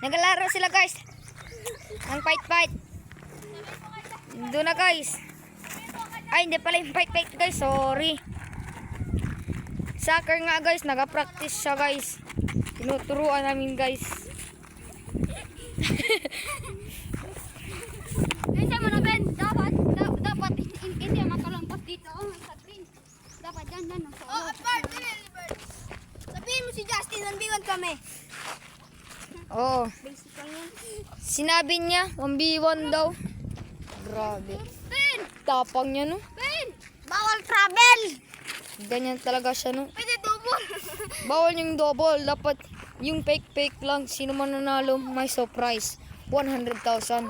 Naglalaro sila guys. Ang fight. Doon na guys. Ay, hindi pala yung fight guys. Sorry. Soccer nga guys. Nag-practice siya guys. Tinuturuan namin guys. Kasi mo na Ben, dapat hindi makalampas dito sa green. Dapat dyan. Apart, sabihin mo si Justin, nandiwan kami. Oo. Basic lang yan. Sinabi niya, 1v1 daw. Grabe. Ben! Tapang niya no. Ben! Bawal travel. Ganyan talaga siya no. Pwede double. Bawal yung double. Dapat yung fake lang. Sino man nanalo, may surprise. 100,000.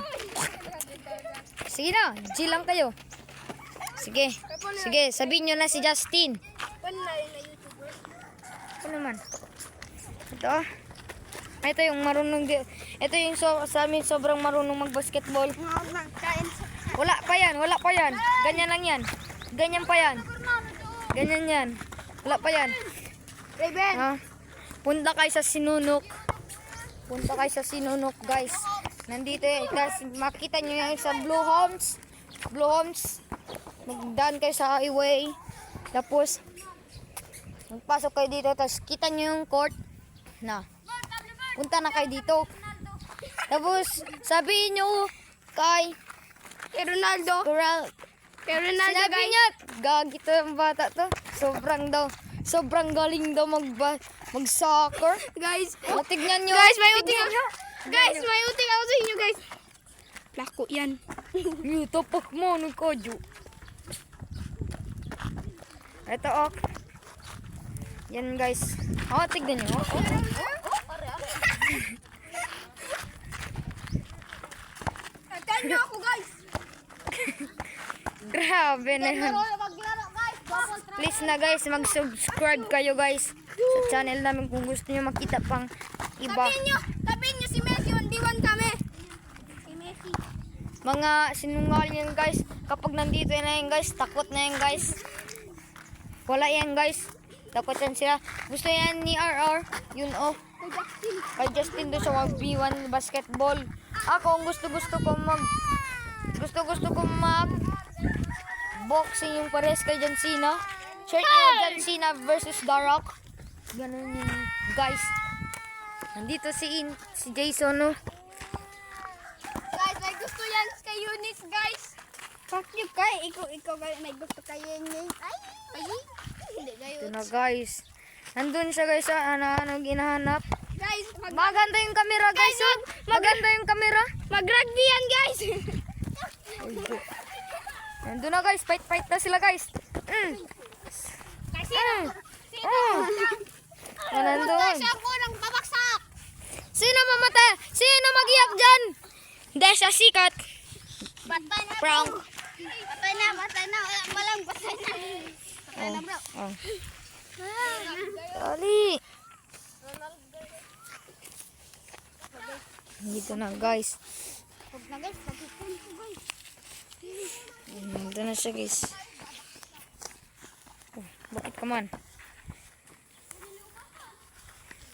Sige na, G lang kayo. Sige, sabihin nyo na si Justin. Panay na YouTuber. Ito naman. Ito. Ito yung marunong. Ito yung sa amin sobrang marunong mag-basketball. Wala pa yan. Ganyan lang yan. Ganyan pa yan. Ganyan yan. Wala pa yan. Raven. Ha? Punta kayo sa Sinunok. Guys. Nandito guys, makita nyo yung sa Blue Homes. Magdaan kayo sa highway. Tapos magpasok kayo dito. Tapos kita nyo yung court. Na. Punta na kayo dito. Tapos sabihin nyo kay Ronaldo. Sinabi guys. niya, gagi to yung bata to. Sobrang galing daw mag-soccer. Guys, Tignan nyo. guys, may uting ako. Guys, may uting ako sa inyo, guys. Lako yan. Yung tapak mo, nagkodyo. Ito, ok. Yan, guys. Tignan nyo. Tell nyo ako, guys. Grabe na yun. Maglaro, guys. Please na, guys, mag-subscribe kayo, guys. Sa channel namin kung gusto nyo makita pang iba. Tabihin nyo si Messi, 1v1 kami. Si Messi. Mga sinungaling yan, guys. Kapag nandito na yan, guys, takot na yan, guys. Wala yan, guys. Takot yan sila. Gusto yan ni RR. Yun, oh. Kay Justin doon sa 1v1 basketball. Ako, gusto ko mag boxing yung pares kay John Cena. Shirt niya John Cena versus The Rock. Ganun yun, guys. Nandito si Jason, no? Guys, may gusto yan kay Eunice, guys. Fuck you, kay. Ikaw, guys, may gusto kay Eunice. Ay. Hindi, guys. Ito na, guys. Nandun siya, guys, sa ano ginahanap. Guys, Maganda yung camera, guys. Oh. Maganda yung camera. mag-rugby yan, guys. Nandun na, guys. Fight na sila, guys. Kasi, Nandun. ako ng babaksak. Sino mamatay? Sino mag-iyak dyan? Hindi siya sikat. Patay na. Prank. Patay na. Walang patay na. Patay na, bro. Oh. Dali. Dito na, guys. Huwag na, guys. Pag-ipon ko, guys. Dito na siya, guys. Oh, bakit ka man?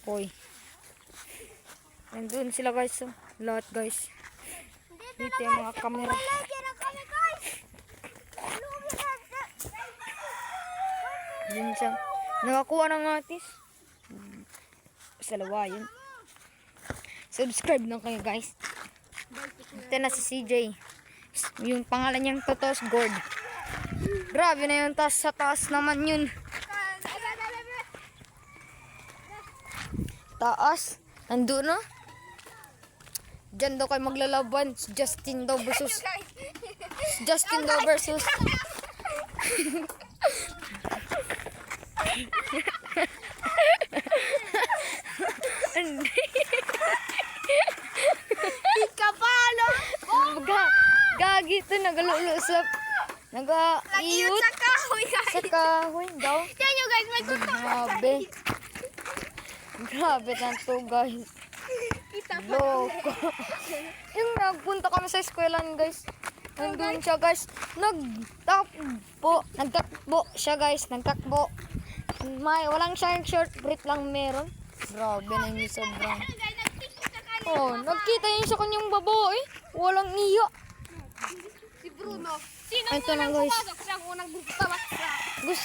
Hoy. Nandun sila, guys. Oh. Lahat, guys. Dito yung mga camera. Lagyan na kami, guys. Yun siya. Nakakuha ng atis. Salawa yun. Subscribe na kayo, guys. Ito na si CJ. Yung pangalan niyang totos Gord. Grabe na yun. Sa taas naman yun. Taas. Nandun na. Diyan daw kayo maglalaban. Si Justin daw versus. Kapalo. Gagi ito. Nagalulusap. Nag-iiyot. Sa kahoy, guys. Sa kahoy daw. Yan nyo, guys. May gusto. Grabe na to, guys. Loko. Yung nagpunta kami sa eskwelahan, guys. Nandun siya, guys. Nagtakbo siya, guys. Walang siyang short brief lang meron. Grabe na yung sobrang. Oh, nagkita yun sa kanyang babae. Walang iya. Si Bruno. Sino Ito na guys. Siya ang unang bumabaksak.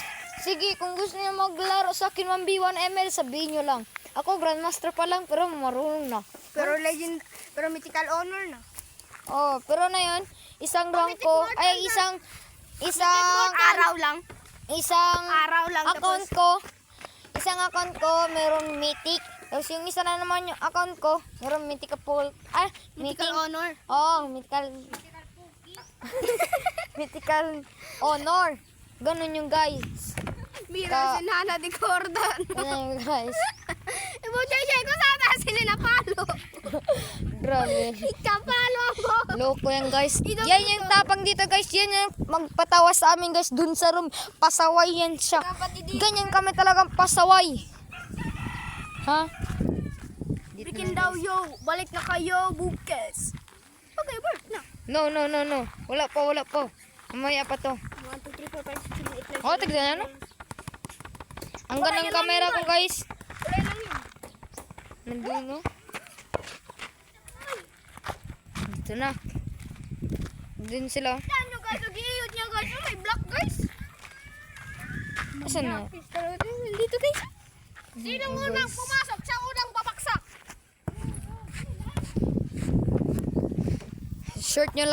Sige, kung gusto niyo maglaro sa akin 1v1 ML, sabihin nyo lang. Ako, Grandmaster pa lang, pero marunong na. Pero legend, pero mythical honor na. Oh, pero na yun, isang rank ko, ay isang Araw lang. Araw lang, account ko, isang account ko, meron mythic. Tapos yung isa na naman yung account ko, meron mythical, Mythical honor. Oh, mythical. Mythical honor. Ganun yung guys. Mira si Nana de Cordan. Ganun yung guys. Ibo siya ko sa taas sila na palo. Grabe. Kapalo ako. Loko yan guys. Yan yung tapang dito guys. Yan yung magpatawa sa amin guys. Dun sa room. Pasaway yan siya. Ganyan kami talagang pasaway. Ha? Bikin daw yo. Balik na kayo bukas. Okay, work na. No. Wala pa. Mamaya pa to. 1, 2, 3, 4, 5, 6, 7, 8, 9, Oh, tignan na no. Ang ganda ng camera ko guys. Wala lang yun. Nandun no. Dito na. Dun sila. Saan nyo guys? Nag-iiyot niya guys. Oh, may black guys. Asan na? Dito guys. Sino unang pumasok? Siya unang babaksak. Short nyo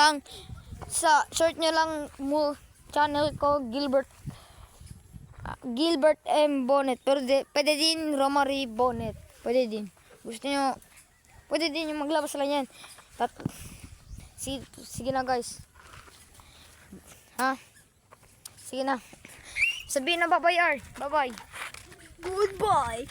lang. Mo channel ko Gilbert M. Bonnet. Pero pwede din Romary Bonnet. Pwede din. Gusto nyo, pwede din yung maglabas lang yan. Sige na guys. Ha? Sige na. Sabihin na bye-bye R. Bye-bye. Goodbye.